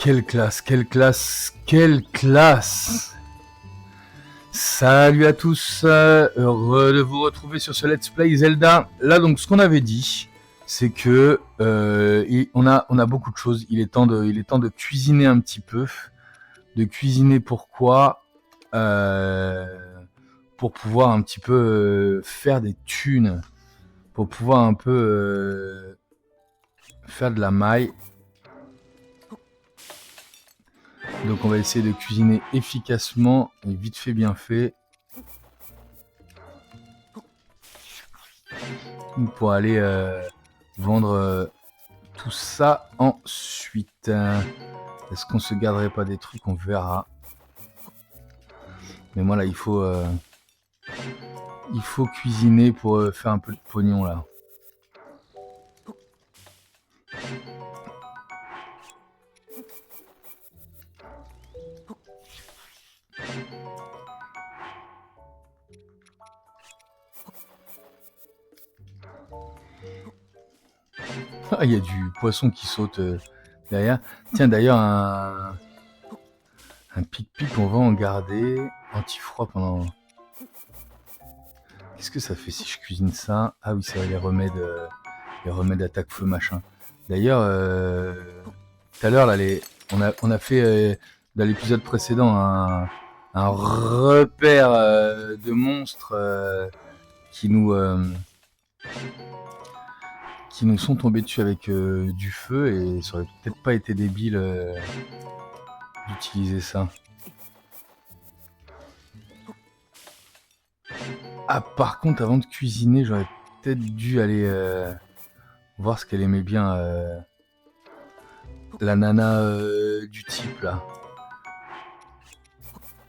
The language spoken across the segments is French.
Quelle classe, quelle classe, quelle classe! Salut à tous, heureux de vous retrouver sur ce Let's Play Zelda. Là donc ce qu'on avait dit, c'est que on a beaucoup de choses. Il est temps de cuisiner un petit peu. De cuisiner pourquoi pour pouvoir un petit peu faire des thunes, pour pouvoir un peu faire de la maille. Donc on va essayer de cuisiner efficacement et vite fait bien fait pour aller vendre tout ça ensuite. Est-ce qu'on se garderait pas des trucs? On verra. Mais moi là il faut cuisiner pour faire un peu de pognon là. Il y a du poisson qui saute derrière. Tiens, d'ailleurs, un pic-pic, on va en garder. Anti-froid pendant... Qu'est-ce que ça fait si je cuisine ça? Ah oui, c'est vrai, les remèdes attaque-feu, machin. D'ailleurs, tout à l'heure, là, on a fait, dans l'épisode précédent, un repère de monstres qui nous sont tombés dessus avec du feu, et ça aurait peut-être pas été débile d'utiliser ça. Ah, par contre, avant de cuisiner, j'aurais peut-être dû aller voir ce qu'elle aimait bien, la nana du type là.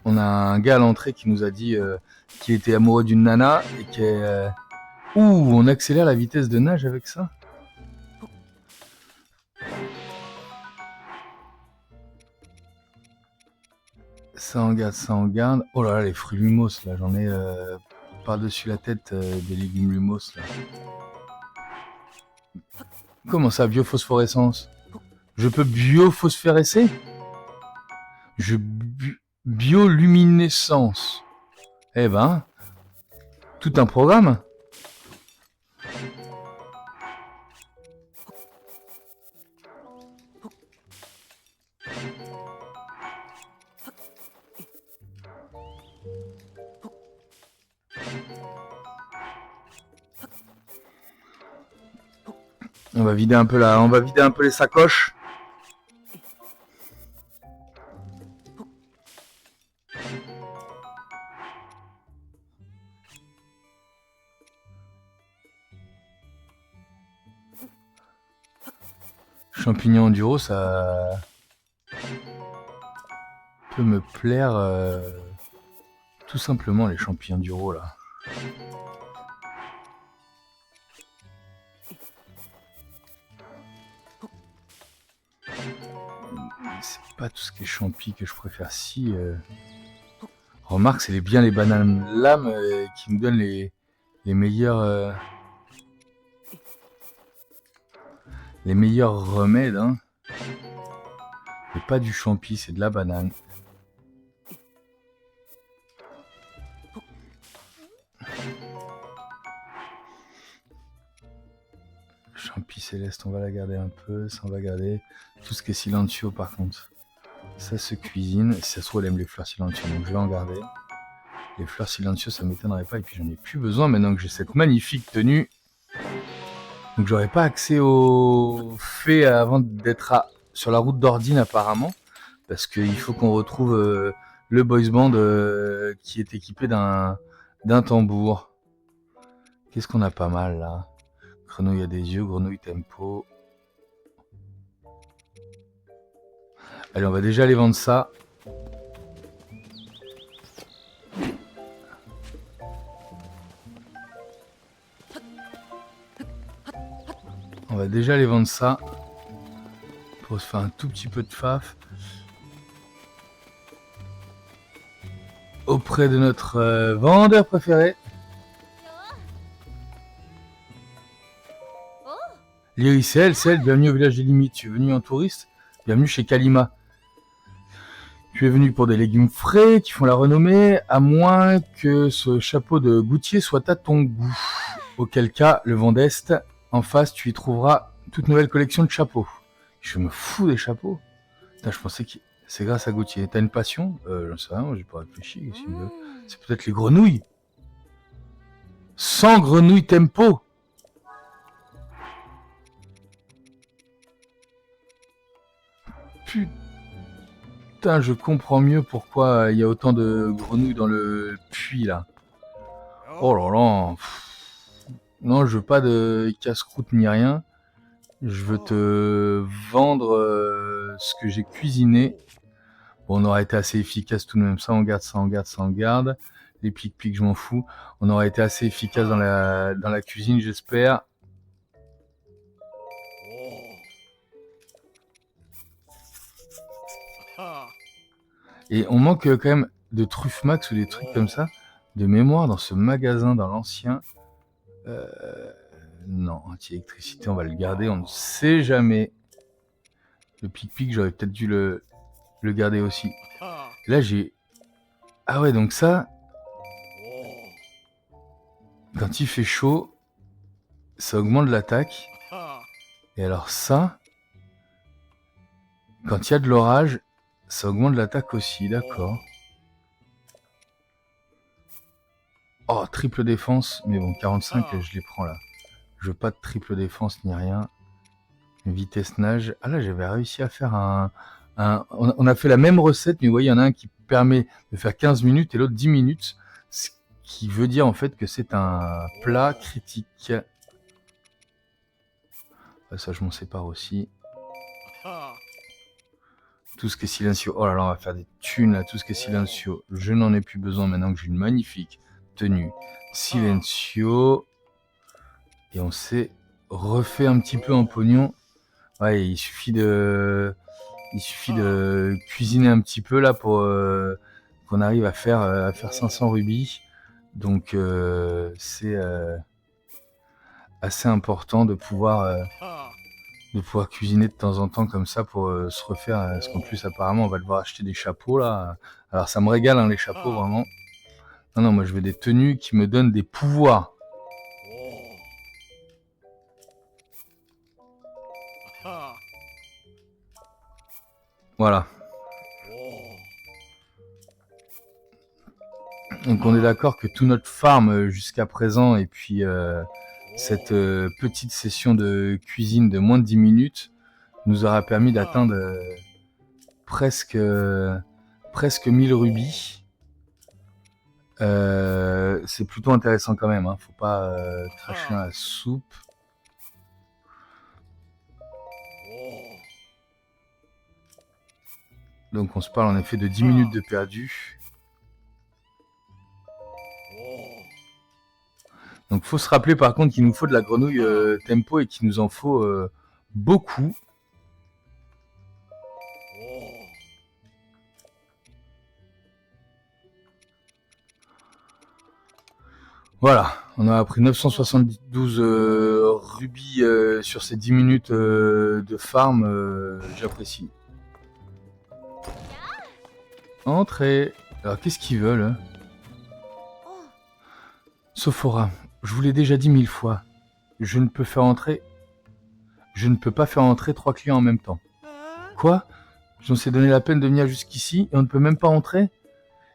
On a un gars à l'entrée qui nous a dit qu'il était amoureux d'une nana et qu'elle... Ouh, on accélère la vitesse de nage avec ça. Ça en garde, ça en garde. Oh là là, les fruits lumos là, j'en ai par-dessus la tête des légumes lumos là. Comment ça, biophosphorescence? Je peux biophosphorescer? Bioluminescence. Eh ben, tout un programme. On va vider un peu les sacoches. Champignons enduro, ça peut me plaire tout simplement, les champignons enduro là. C'est pas tout ce qui est champi que je préfère. Si remarque, c'est bien les bananes lames qui nous donnent les meilleurs remèdes, hein. Et pas du champi, c'est de la banane. Champi céleste, on va la garder un peu. Ça, on va garder tout ce qui est silencio par contre. Ça se cuisine. Si ça se trouve, elle aime les fleurs silencio, donc je vais en garder. Les fleurs silencio, ça m'étonnerait pas. Et puis j'en ai plus besoin maintenant que j'ai cette magnifique tenue. Donc j'aurais pas accès au fait avant d'être sur la route d'Ordine apparemment. Parce qu'il faut qu'on retrouve le boys band qui est équipé d'un tambour. Qu'est-ce qu'on a pas mal là? Grenouille a des yeux, grenouille tempo. Allez, on va déjà aller vendre ça. On va déjà aller vendre ça. Pour se faire un tout petit peu de faf. Auprès de notre vendeur préféré. Lyricel, bienvenue au village des limites. Tu es venu en touriste? Bienvenue chez Kalima. Tu es venu pour des légumes frais qui font la renommée, à moins que ce chapeau de goûtier soit à ton goût. Auquel cas, le vent d'Est, en face, tu y trouveras toute nouvelle collection de chapeaux. Je me fous des chapeaux. Putain, je pensais que c'est grâce à Gauthier. T'as une passion? J'en sais rien, moi j'ai pas réfléchi. C'est peut-être les grenouilles. 100 grenouilles tempo. Putain, je comprends mieux pourquoi il y a autant de grenouilles dans le puits là. Oh là là. Non, je veux pas de casse-croûte ni rien. Je veux te vendre ce que j'ai cuisiné. Bon, on aurait été assez efficace tout de même. Ça, on garde, ça, on garde, ça, on garde. Les pics-pics, je m'en fous. On aurait été assez efficace dans la cuisine, j'espère. Et on manque quand même de truffes max ou des trucs comme ça. De mémoire, dans ce magasin, dans l'ancien. Non, anti-électricité, on va le garder. On ne sait jamais. Le pic-pic, j'aurais peut-être dû le garder aussi. Là, j'ai... Ah ouais, donc ça... Quand il fait chaud, ça augmente l'attaque. Et alors ça... Quand il y a de l'orage, ça augmente l'attaque aussi, d'accord. Oh, triple défense. Mais bon, 45, je les prends là. Je veux pas de triple défense ni rien. Vitesse nage. Ah là, j'avais réussi à faire on a fait la même recette, mais vous voyez, il y en a un qui permet de faire 15 minutes et l'autre 10 minutes. Ce qui veut dire en fait que c'est un plat critique. Ça, je m'en sépare aussi. Tout ce qui est silencieux. Oh là là, on va faire des thunes là. Tout ce qui est silencieux. Je n'en ai plus besoin maintenant que j'ai une magnifique tenue silencieux. Et on s'est refait un petit peu en pognon. Ouais, il suffit de cuisiner un petit peu là pour qu'on arrive à faire 500 rubis. Donc c'est assez important de pouvoir cuisiner de temps en temps comme ça pour se refaire. Parce qu'en plus apparemment on va devoir acheter des chapeaux là. Alors ça me régale hein, les chapeaux vraiment. Non, moi je veux des tenues qui me donnent des pouvoirs. Voilà. Donc on est d'accord que tout notre farm jusqu'à présent et puis cette petite session de cuisine de moins de 10 minutes nous aura permis d'atteindre presque 1000 rubis. C'est plutôt intéressant quand même, hein. Faut pas cracher dans la soupe. Donc on se parle en effet de 10 minutes de perdu. Donc faut se rappeler par contre qu'il nous faut de la grenouille tempo et qu'il nous en faut beaucoup. Voilà, on a pris 972 rubis sur ces 10 minutes de farm, j'apprécie. Entrez. Alors qu'est-ce qu'ils veulent hein? Sophora, je vous l'ai déjà dit 1000 fois. Je ne peux pas faire entrer 3 clients en même temps. Quoi? On s'est donné la peine de venir jusqu'ici et on ne peut même pas entrer?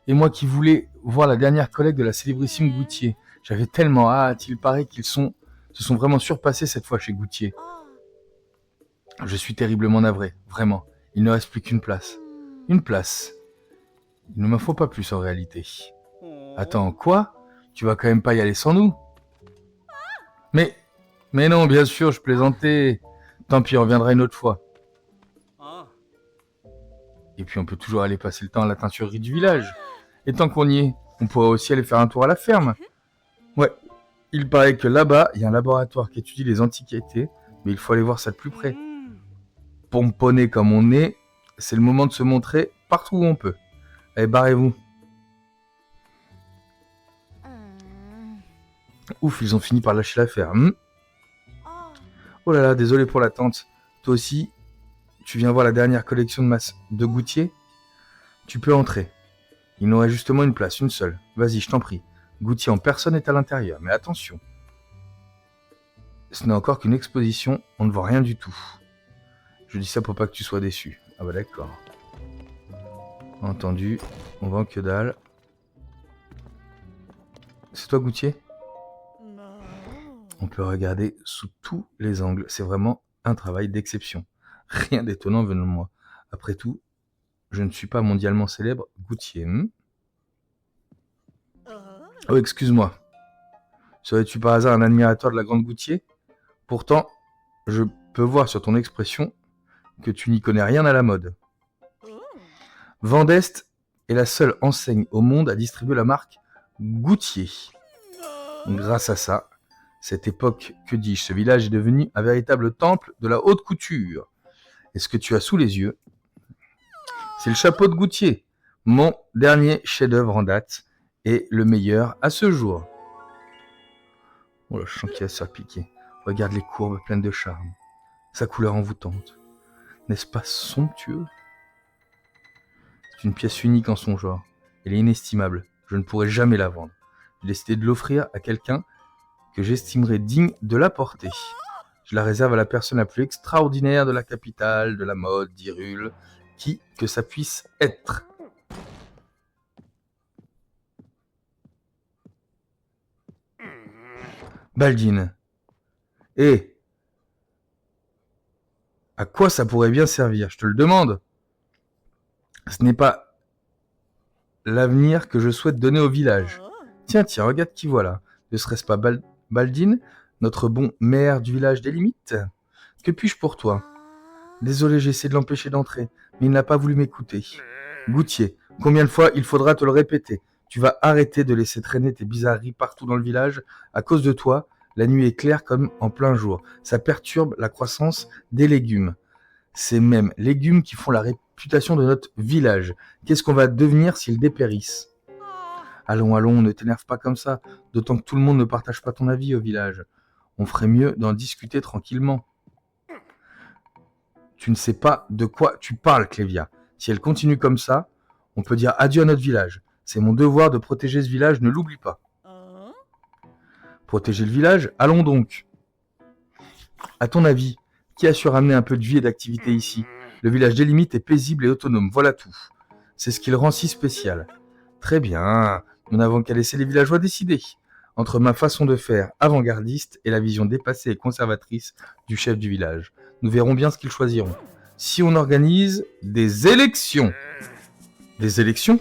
Et moi qui voulais voir la dernière collecte de la célébrissime Goûtier, j'avais tellement hâte, il paraît qu'ils se sont vraiment surpassés cette fois chez Goûtier. Je suis terriblement navré, vraiment. Il ne reste plus qu'une place. Une place. Il ne m'en faut pas plus en réalité. Attends, quoi? Tu vas quand même pas y aller sans nous? Mais non, bien sûr, je plaisantais. Tant pis, on reviendra une autre fois. Et puis on peut toujours aller passer le temps à la teinturerie du village. Et tant qu'on y est, on pourrait aussi aller faire un tour à la ferme. Ouais, il paraît que là-bas, il y a un laboratoire qui étudie les antiquités, mais il faut aller voir ça de plus près. Pomponné comme on est, c'est le moment de se montrer partout où on peut. Allez, barrez-vous. Ouf, ils ont fini par lâcher l'affaire. Oh là là, désolé pour l'attente. Toi aussi, tu viens voir la dernière collection de Goûtier? Tu peux entrer. Il nous reste justement une place, une seule. Vas-y, je t'en prie. Goutier en personne est à l'intérieur, mais attention. Ce n'est encore qu'une exposition, on ne voit rien du tout. Je dis ça pour pas que tu sois déçu. Ah bah d'accord. Entendu, on vend que dalle. C'est toi, Goutier ? On peut regarder sous tous les angles. C'est vraiment un travail d'exception. Rien d'étonnant venant de moi. Après tout, je ne suis pas mondialement célèbre Goutier. Oh, excuse-moi. Serais-tu par hasard un admirateur de la grande Goutier ? Pourtant, je peux voir sur ton expression que tu n'y connais rien à la mode. Vendeste est la seule enseigne au monde à distribuer la marque Goutier. Grâce à ça, cette époque, que dis-je, ce village est devenu un véritable temple de la haute couture. Et ce que tu as sous les yeux, c'est le chapeau de Goutier, mon dernier chef-d'œuvre en date et le meilleur à ce jour. Oh là, je sens qu'il va se faire piquer. Regarde les courbes pleines de charme, sa couleur envoûtante. N'est-ce pas somptueux ? C'est une pièce unique en son genre. Elle est inestimable. Je ne pourrai jamais la vendre. J'ai décidé de l'offrir à quelqu'un que j'estimerais digne de la porter. Je la réserve à la personne la plus extraordinaire de la capitale, de la mode, d'Hyrule, qui que ça puisse être. Baldine. Et à quoi ça pourrait bien servir ? Je te le demande. Ce n'est pas l'avenir que je souhaite donner au village. Tiens, regarde qui voilà. Ne serait-ce pas Baldine, notre bon maire du village des limites ? Que puis-je pour toi ? Désolé, j'ai essayé de l'empêcher d'entrer, mais il n'a pas voulu m'écouter. Goutier, combien de fois il faudra te le répéter ? Tu vas arrêter de laisser traîner tes bizarreries partout dans le village. À cause de toi, la nuit est claire comme en plein jour. Ça perturbe la croissance des légumes. C'est même légumes qui font la réputation de notre village. Qu'est-ce qu'on va devenir s'ils dépérissent ? Allons, ne t'énerve pas comme ça, d'autant que tout le monde ne partage pas ton avis au village. On ferait mieux d'en discuter tranquillement. Tu ne sais pas de quoi tu parles, Clévia. Si elle continue comme ça, on peut dire adieu à notre village. C'est mon devoir de protéger ce village, ne l'oublie pas. Protéger le village ? Allons donc. À ton avis, qui a su ramener un peu de vie et d'activité ici ? Le village des limites est paisible et autonome, voilà tout. C'est ce qui le rend si spécial. Très bien, nous n'avons qu'à laisser les villageois décider. Entre ma façon de faire avant-gardiste et la vision dépassée et conservatrice du chef du village. Nous verrons bien ce qu'ils choisiront. Si on organise des élections. Des élections ?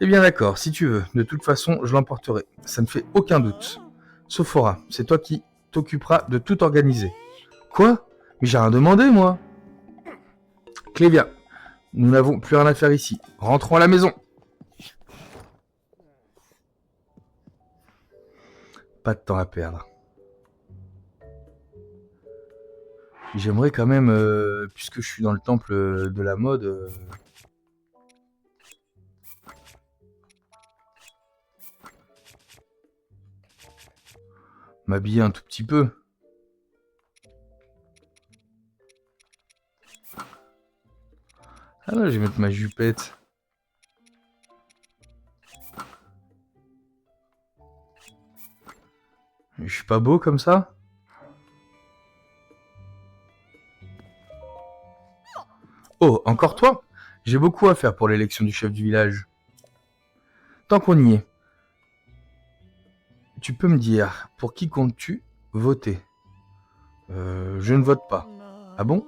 Eh bien d'accord, si tu veux. De toute façon, je l'emporterai. Ça ne fait aucun doute. Sophora, c'est toi qui t'occuperas de tout organiser. Quoi ? Mais j'ai rien demandé, moi. Clévia, nous n'avons plus rien à faire ici. Rentrons à la maison. Pas de temps à perdre. J'aimerais quand même, puisque je suis dans le temple de la mode, m'habiller un tout petit peu. Ah là, je vais mettre ma jupette. Je suis pas beau comme ça ? Oh, encore toi ? J'ai beaucoup à faire pour l'élection du chef du village. Tant qu'on y est, tu peux me dire, pour qui comptes-tu voter ? Je ne vote pas. Ah bon ?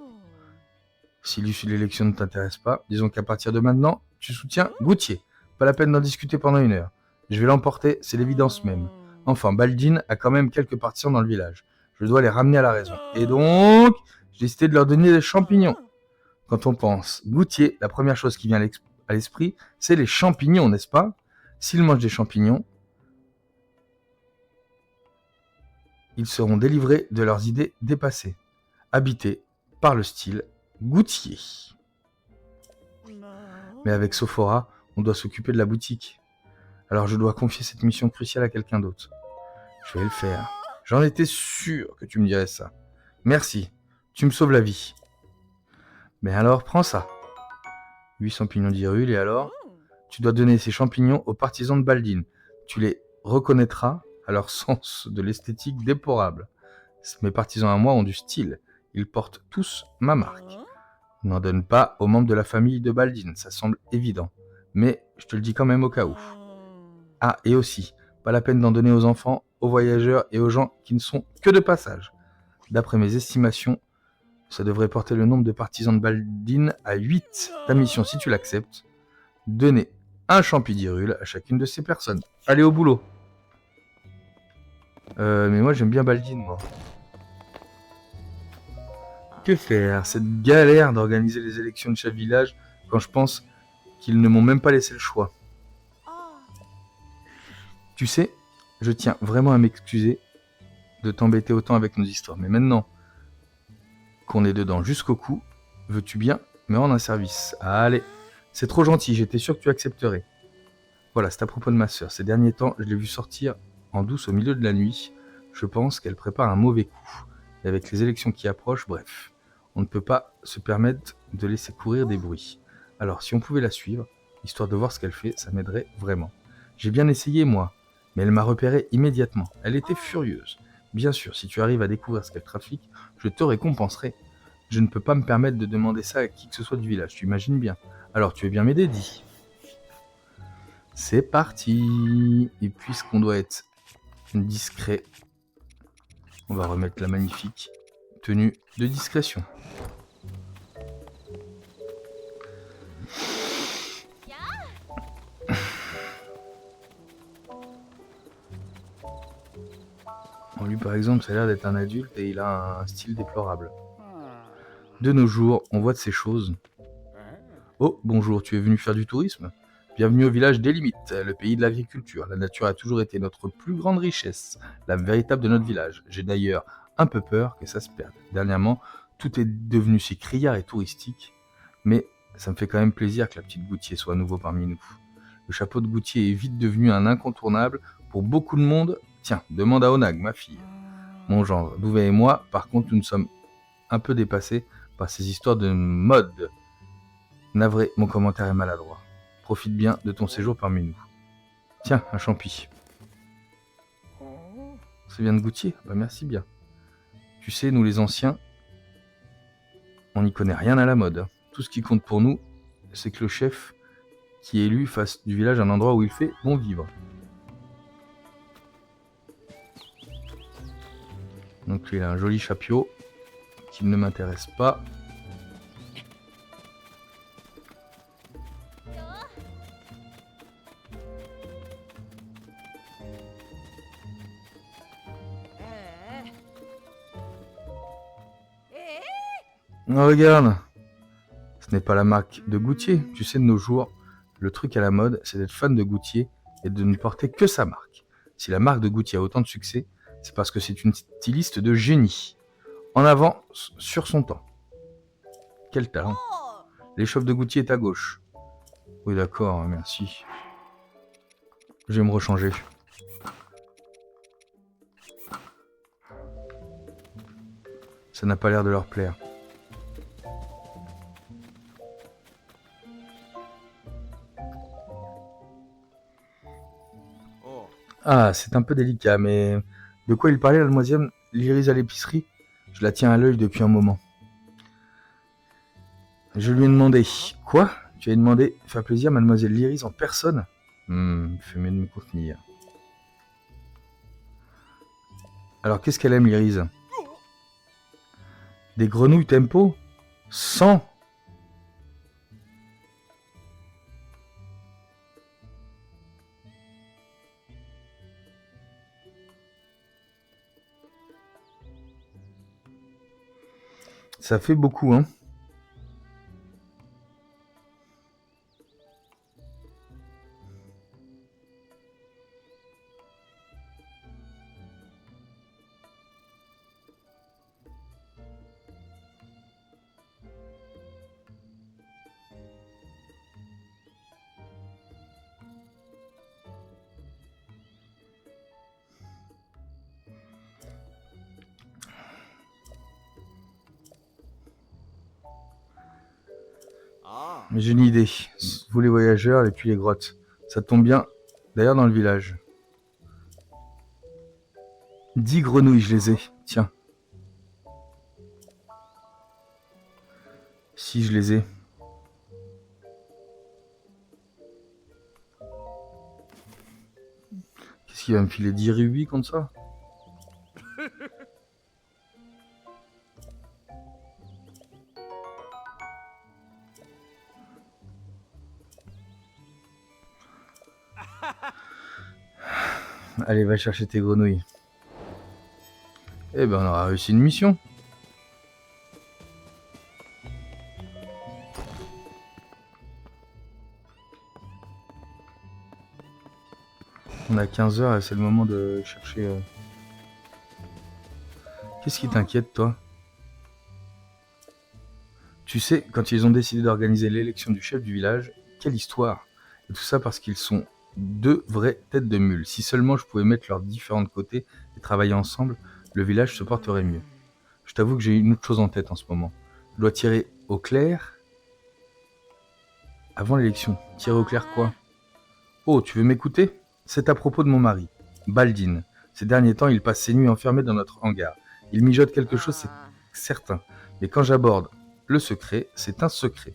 Si l'issue de l'élection ne t'intéresse pas, disons qu'à partir de maintenant, tu soutiens Goutier. Pas la peine d'en discuter pendant 1 heure. Je vais l'emporter, c'est l'évidence même. Enfin, Baldine a quand même quelques partisans dans le village. Je dois les ramener à la raison. Et donc, j'ai décidé de leur donner des champignons. Quand on pense Goutier, la première chose qui vient à l'esprit, c'est les champignons, n'est-ce pas ? S'ils mangent des champignons, ils seront délivrés de leurs idées dépassées, habités par le style Goutier. Mais avec Sophora, on doit s'occuper de la boutique. Alors je dois confier cette mission cruciale à quelqu'un d'autre. Je vais le faire. J'en étais sûr que tu me dirais ça. Merci, tu me sauves la vie. Mais alors, prends ça. 8 champignons d'Hyrule, et alors? Tu dois donner ces champignons aux partisans de Baldin. Tu les reconnaîtras à leur sens de l'esthétique déplorable. Mes partisans à moi ont du style. Ils portent tous ma marque. N'en donne pas aux membres de la famille de Baldin, ça semble évident. Mais je te le dis quand même au cas où. Ah, et aussi, pas la peine d'en donner aux enfants, aux voyageurs et aux gens qui ne sont que de passage. D'après mes estimations, ça devrait porter le nombre de partisans de Baldin à 8. Ta mission, si tu l'acceptes, donner un champi d'Hyrule à chacune de ces personnes. Allez au boulot. Mais moi j'aime bien Baldin, moi. Que faire? Cette galère d'organiser les élections de chaque village quand je pense qu'ils ne m'ont même pas laissé le choix. Tu sais, je tiens vraiment à m'excuser de t'embêter autant avec nos histoires. Mais maintenant qu'on est dedans jusqu'au cou, veux-tu bien me rendre un service? Allez, c'est trop gentil, j'étais sûr que tu accepterais. Voilà, c'est à propos de ma sœur. Ces derniers temps, je l'ai vue sortir en douce au milieu de la nuit. Je pense qu'elle prépare un mauvais coup. Et avec les élections qui approchent, bref, on ne peut pas se permettre de laisser courir des bruits. Alors, si on pouvait la suivre, histoire de voir ce qu'elle fait, ça m'aiderait vraiment. J'ai bien essayé, moi, mais elle m'a repéré immédiatement. Elle était furieuse. Bien sûr, si tu arrives à découvrir ce qu'elle trafique, je te récompenserai. Je ne peux pas me permettre de demander ça à qui que ce soit du village, tu imagines bien. Alors, tu veux bien m'aider, dis. C'est parti. Et puisqu'on doit être discret, on va remettre la magnifique tenue de discrétion. Bon, lui par exemple, ça a l'air d'être un adulte et il a un style déplorable. De nos jours, on voit de ces choses. Oh, bonjour, tu es venu faire du tourisme? Bienvenue au village des limites, le pays de l'agriculture. La nature a toujours été notre plus grande richesse, la véritable de notre village. J'ai d'ailleurs un peu peur que ça se perde. Dernièrement, tout est devenu si criard et touristique, mais ça me fait quand même plaisir que la petite Goutier soit à nouveau parmi nous. Le chapeau de Goutier est vite devenu un incontournable pour beaucoup de monde. Tiens, demande à Onag, ma fille. Mon gendre, Douvet et moi, par contre, nous sommes un peu dépassés par ces histoires de mode. Navré, mon commentaire est maladroit. Profite bien de ton séjour parmi nous. Tiens, un champi. Ça vient de Goutier? Bah merci bien. Tu sais, nous les anciens, on n'y connaît rien à la mode. Tout ce qui compte pour nous, c'est que le chef qui est élu fasse du village un endroit où il fait bon vivre. Donc lui, il a un joli chapeau qui ne m'intéresse pas. Oh, regarde, ce n'est pas la marque de Goutier. Tu sais, de nos jours, le truc à la mode, c'est d'être fan de Goutier et de ne porter que sa marque. Si la marque de Goutier a autant de succès, c'est parce que c'est une styliste de génie. En avant, sur son temps. Quel talent. L'échoffe de Goutier est à gauche. Oui, d'accord, merci. Je vais me rechanger. Ça n'a pas l'air de leur plaire. Ah, c'est un peu délicat, mais de quoi il parlait, la demoiselle Lyris à l'épicerie? Je la tiens à l'œil depuis un moment. Je lui ai demandé. Quoi? Tu as demandé faire plaisir à mademoiselle Lyris en personne? Fais mieux de me contenir. Alors, qu'est-ce qu'elle aime, Lyris? Des grenouilles tempo? 100? Ça fait beaucoup, hein? Mais j'ai une idée. Vous les voyageurs et puis les grottes. Ça tombe bien. D'ailleurs dans le village. 10 grenouilles, je les ai. Tiens. Si je les ai. Qu'est-ce qu'il va me filer 10 rubis contre ça? Allez, va chercher tes grenouilles. Eh ben, on aura réussi une mission. On a 15 heures et c'est le moment de chercher... Qu'est-ce qui t'inquiète, toi? Tu sais, quand ils ont décidé d'organiser l'élection du chef du village, quelle histoire! Et tout ça parce qu'ils sont 2 vraies têtes de mule. Si seulement je pouvais mettre leurs différents côtés et travailler ensemble, le village se porterait mieux. Je t'avoue que j'ai une autre chose en tête en ce moment. Je dois tirer au clair avant l'élection. Tirer au clair quoi? Oh, tu veux m'écouter? C'est à propos de mon mari, Baldin. Ces derniers temps, il passe ses nuits enfermé dans notre hangar. Il mijote quelque chose, c'est certain. Mais quand j'aborde le secret, c'est un secret.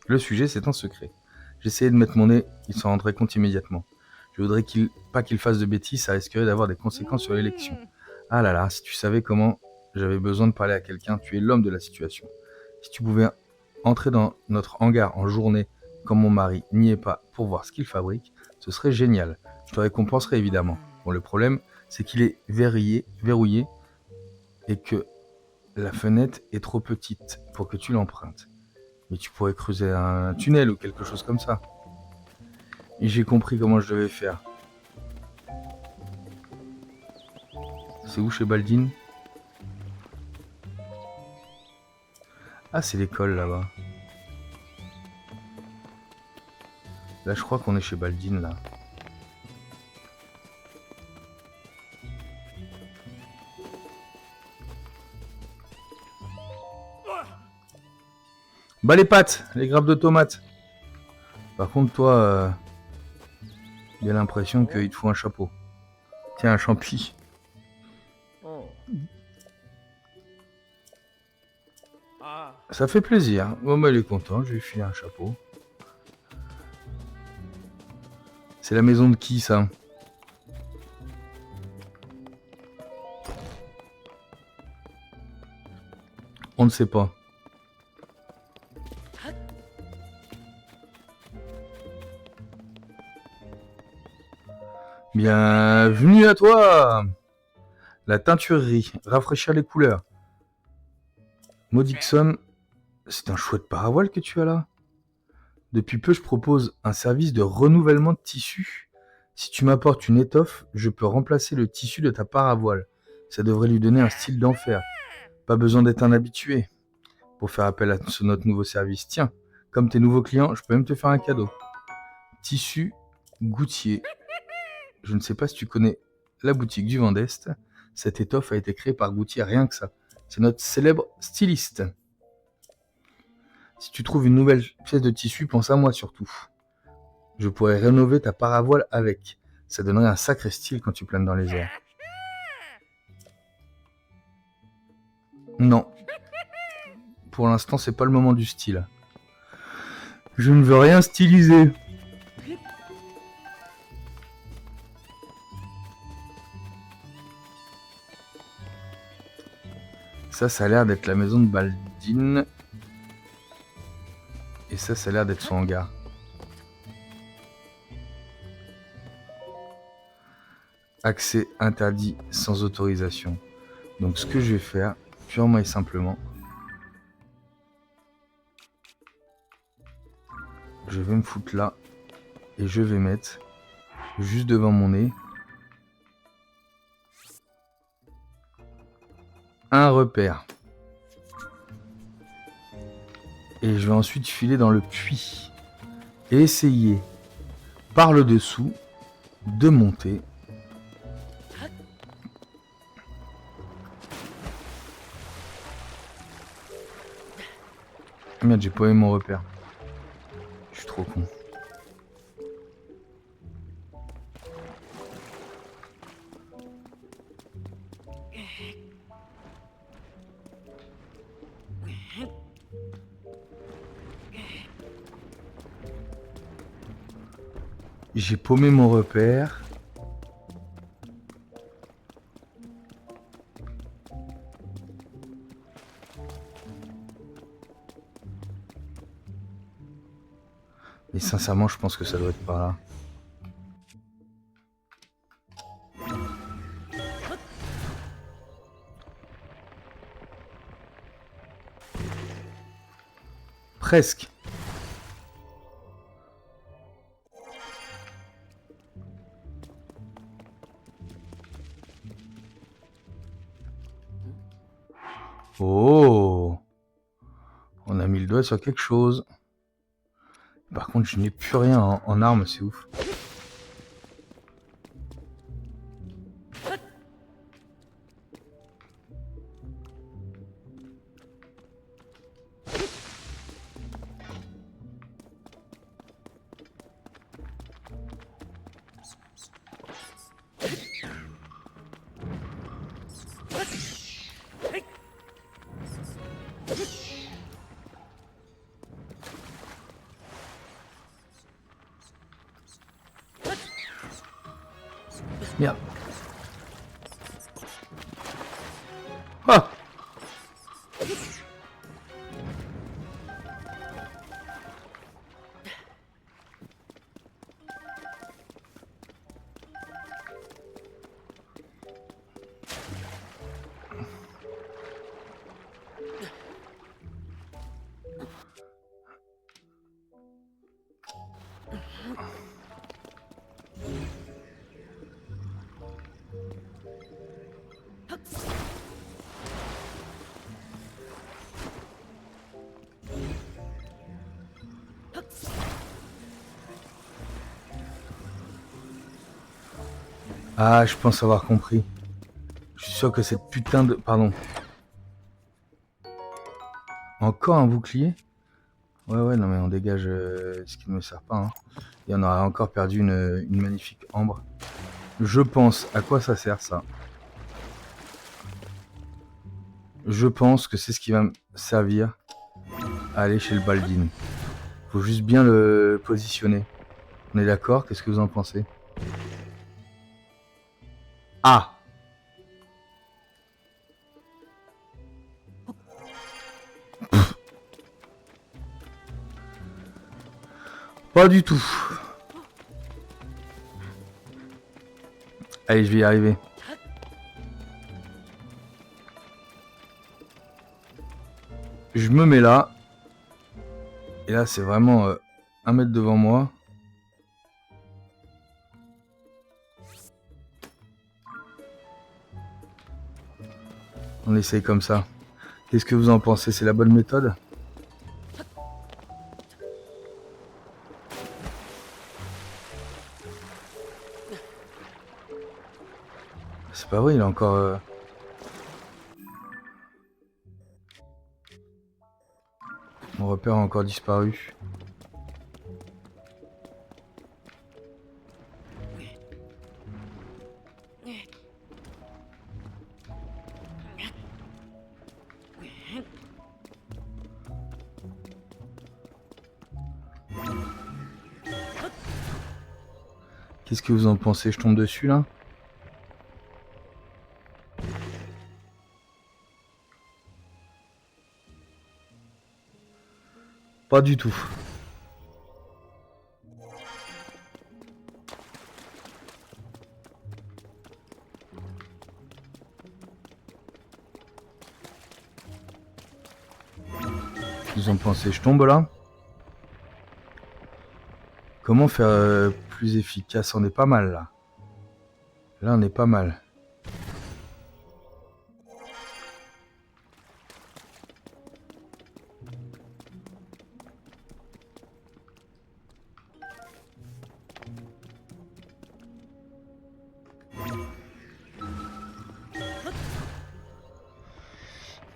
Le sujet, c'est un secret. J'essayais de mettre mon nez, il s'en rendrait compte immédiatement. Je voudrais pas qu'il fasse de bêtises, ça risquerait d'avoir des conséquences sur l'élection. Ah là là, si tu savais comment j'avais besoin de parler à quelqu'un, tu es l'homme de la situation. Si tu pouvais entrer dans notre hangar en journée, quand mon mari n'y est pas pour voir ce qu'il fabrique, ce serait génial. Je te récompenserais évidemment. Bon, le problème, c'est qu'il est verrouillé et que la fenêtre est trop petite pour que tu l'empruntes. Mais tu pourrais creuser un tunnel ou quelque chose comme ça. Et j'ai compris comment je devais faire. C'est où chez Baldin? Ah, c'est l'école là-bas. Là, je crois qu'on est chez Baldin là. Bah les pâtes, les grappes de tomates. Par contre, toi, j'ai l'impression qu'il te faut un chapeau. Tiens, un champi. Ça fait plaisir. Bon, bah, il est content, je lui ai filé un chapeau. C'est la maison de qui, ça? On ne sait pas. Bienvenue à toi! La teinturerie, rafraîchir les couleurs. Modixon, c'est un chouette paravoile que tu as là. Depuis peu, je propose un service de renouvellement de tissu. Si tu m'apportes une étoffe, je peux remplacer le tissu de ta paravoile. Ça devrait lui donner un style d'enfer. Pas besoin d'être un habitué pour faire appel à notre nouveau service. Tiens, comme tes nouveaux clients, je peux même te faire un cadeau. Tissu Goutier. Je ne sais pas si tu connais la boutique du Vent d'Est. Cette étoffe a été créée par Goutier, rien que ça. C'est notre célèbre styliste. Si tu trouves une nouvelle pièce de tissu, pense à moi surtout. Je pourrais rénover ta paravoile avec. Ça donnerait un sacré style quand tu planes dans les airs. Non. Pour l'instant, c'est pas le moment du style. Je ne veux rien styliser. Ça a l'air d'être la maison de Baldin. Et ça a l'air d'être son hangar. Accès interdit sans autorisation. Donc ce que je vais faire, purement et simplement, je vais me foutre là et je vais mettre juste devant mon nez un repère. Et je vais ensuite filer dans le puits et essayer par le dessous de monter Merde, j'ai pas eu mon repère. Je suis trop con. J'ai paumé mon repère. Mais sincèrement, je pense que ça doit être par là. Presque. Oh! On a mis le doigt sur quelque chose. Par contre, je n'ai plus rien en armes, c'est ouf. Merde. Ah! Ah, je pense avoir compris. Je suis sûr que cette putain de... Pardon. Encore un bouclier? Ouais, non mais on dégage ce qui ne me sert pas. Hein. Et on aura encore perdu une magnifique ambre. Je pense... À quoi ça sert, ça? Je pense que c'est ce qui va me servir à aller chez le Baldin. Faut juste bien le positionner. On est d'accord? Qu'est-ce que vous en pensez? Ah! Pas du tout. Allez, je vais y arriver. Je me mets là. Et là, c'est vraiment 1 mètre devant moi. On essaye comme ça. Qu'est-ce que vous en pensez? C'est la bonne méthode? C'est pas vrai, il a encore... Mon repère a encore disparu. Qu'est-ce que vous en pensez? Je tombe dessus là? Pas du tout. Vous en pensez? Je tombe là? Comment faire plus efficace? On est pas mal là. Là, on est pas mal.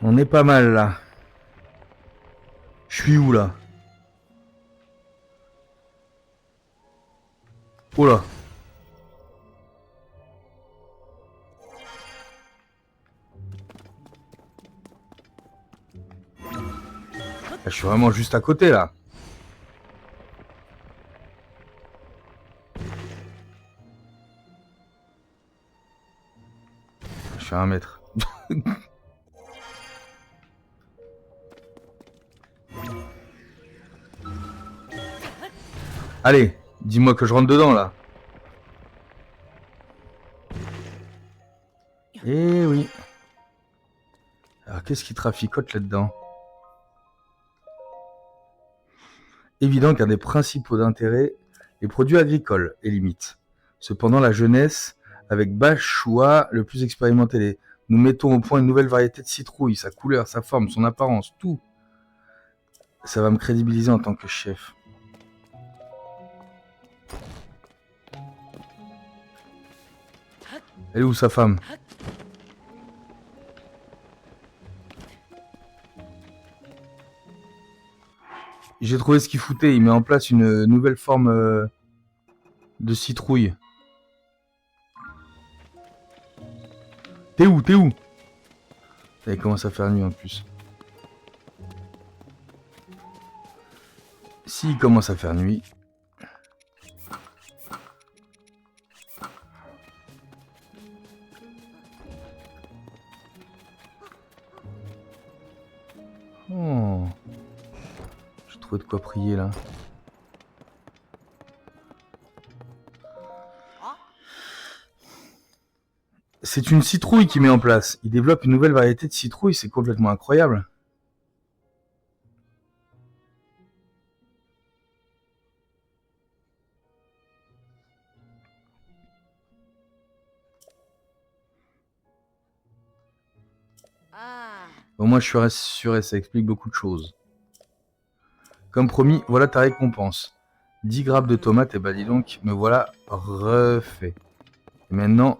On est pas mal là. Je J'appuie où là? Oh là. Je suis vraiment juste à côté là. Je suis à 1 mètre. Allez, dis-moi que je rentre dedans là. Eh oui. Alors qu'est-ce qui traficote là-dedans? Évident qu'un des principaux d'intérêt, les produits agricoles et limites. Cependant, la jeunesse, avec Bachoua, le plus expérimenté, nous mettons au point une nouvelle variété de citrouille, sa couleur, sa forme, son apparence, tout. Ça va me crédibiliser en tant que chef. Elle est où sa femme? J'ai trouvé ce qu'il foutait, il met en place une nouvelle forme de citrouille. T'es où? T'es où? Ça commence à faire nuit en plus. S'il commence à faire nuit... Oh. J'ai trouvé de quoi prier là. C'est une citrouille qu'il met en place. Il développe une nouvelle variété de citrouille, c'est complètement incroyable. Au moins je suis rassuré, ça explique beaucoup de choses. Comme promis, voilà ta récompense. 10 grappes de tomates, et bah dis donc, me voilà refait. Et maintenant,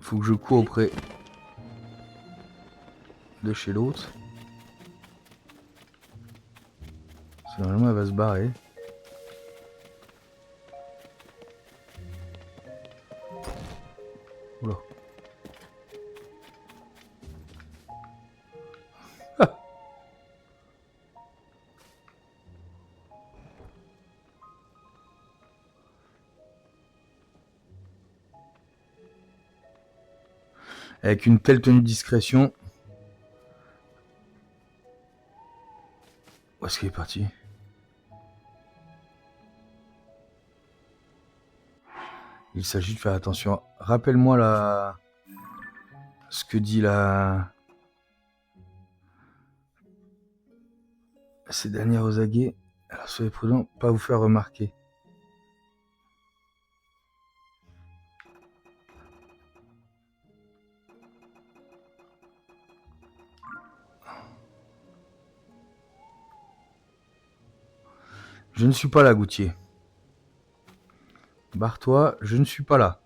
faut que je cours auprès de chez l'autre. Parce que normalement elle va se barrer. Oula. Ah. Avec une telle tenue de discrétion. Où est-ce qu'il est parti? Il s'agit de faire attention. Rappelle-moi la... ce que dit la... Ces dernières aux aguets. Alors soyez prudent, pas vous faire remarquer. Je ne suis pas là, Goutier. Barre-toi, je ne suis pas là.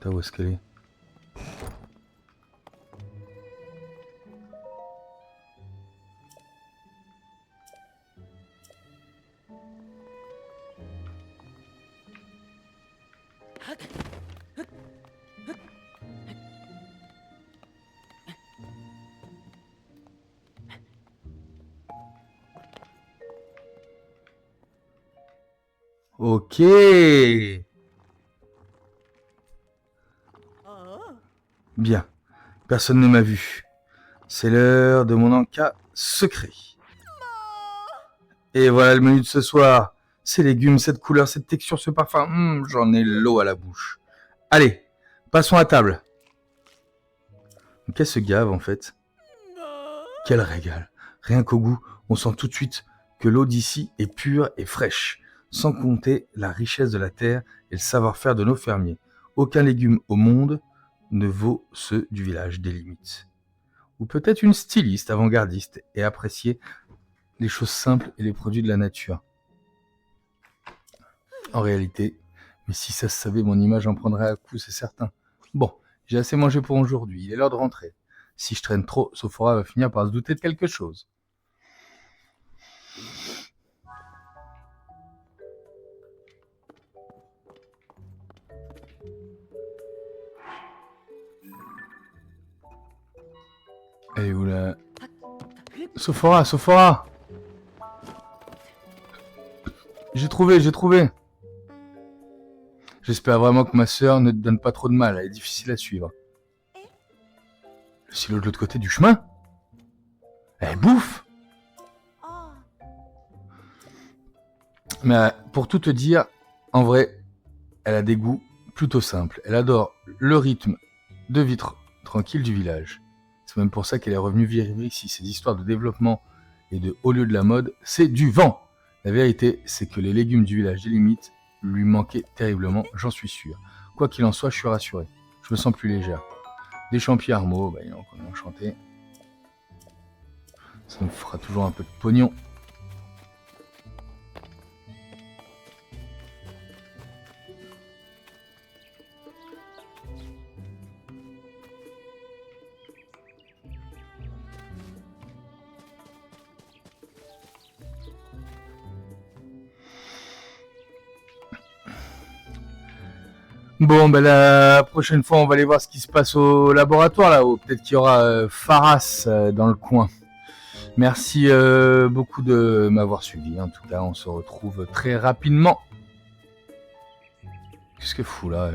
Putain, où est-ce qu'elle est? Ok. Bien. Personne ne m'a vu. C'est l'heure de mon encas secret. Et voilà le menu de ce soir. Ces légumes, cette couleur, cette texture, ce parfum. J'en ai l'eau à la bouche. Allez, passons à table. Qu'elle se gave en fait. Quel régal. Rien qu'au goût, on sent tout de suite que l'eau d'ici est pure et fraîche, sans compter la richesse de la terre et le savoir-faire de nos fermiers. Aucun légume au monde ne vaut ceux du village des limites. Ou peut-être une styliste avant-gardiste et apprécier les choses simples et les produits de la nature. En réalité, mais si ça se savait, mon image en prendrait à coup, c'est certain. Bon, j'ai assez mangé pour aujourd'hui, il est l'heure de rentrer. Si je traîne trop, Sophora va finir par se douter de quelque chose. Elle est où là? Sophora, Sophora! J'ai trouvé. J'espère vraiment que ma sœur ne te donne pas trop de mal, elle est difficile à suivre. Le silo de l'autre côté du chemin? Elle bouffe! Mais pour tout te dire, en vrai, elle a des goûts plutôt simples. Elle adore le rythme de vie tranquille du village. C'est même pour ça qu'elle est revenue vivre ici. Ces histoires de développement et de haut lieu de la mode, c'est du vent! La vérité, c'est que les légumes du village des limites lui manquaient terriblement, j'en suis sûr. Quoi qu'il en soit, je suis rassuré. Je me sens plus légère. Des champis armeaux, il y en a encore enchanté. Ça me fera toujours un peu de pognon. Bon, la prochaine fois, on va aller voir ce qui se passe au laboratoire là-haut. Peut-être qu'il y aura Pharas dans le coin. Merci beaucoup de m'avoir suivi. En tout cas, on se retrouve très rapidement. Qu'est-ce qu'elle fout là?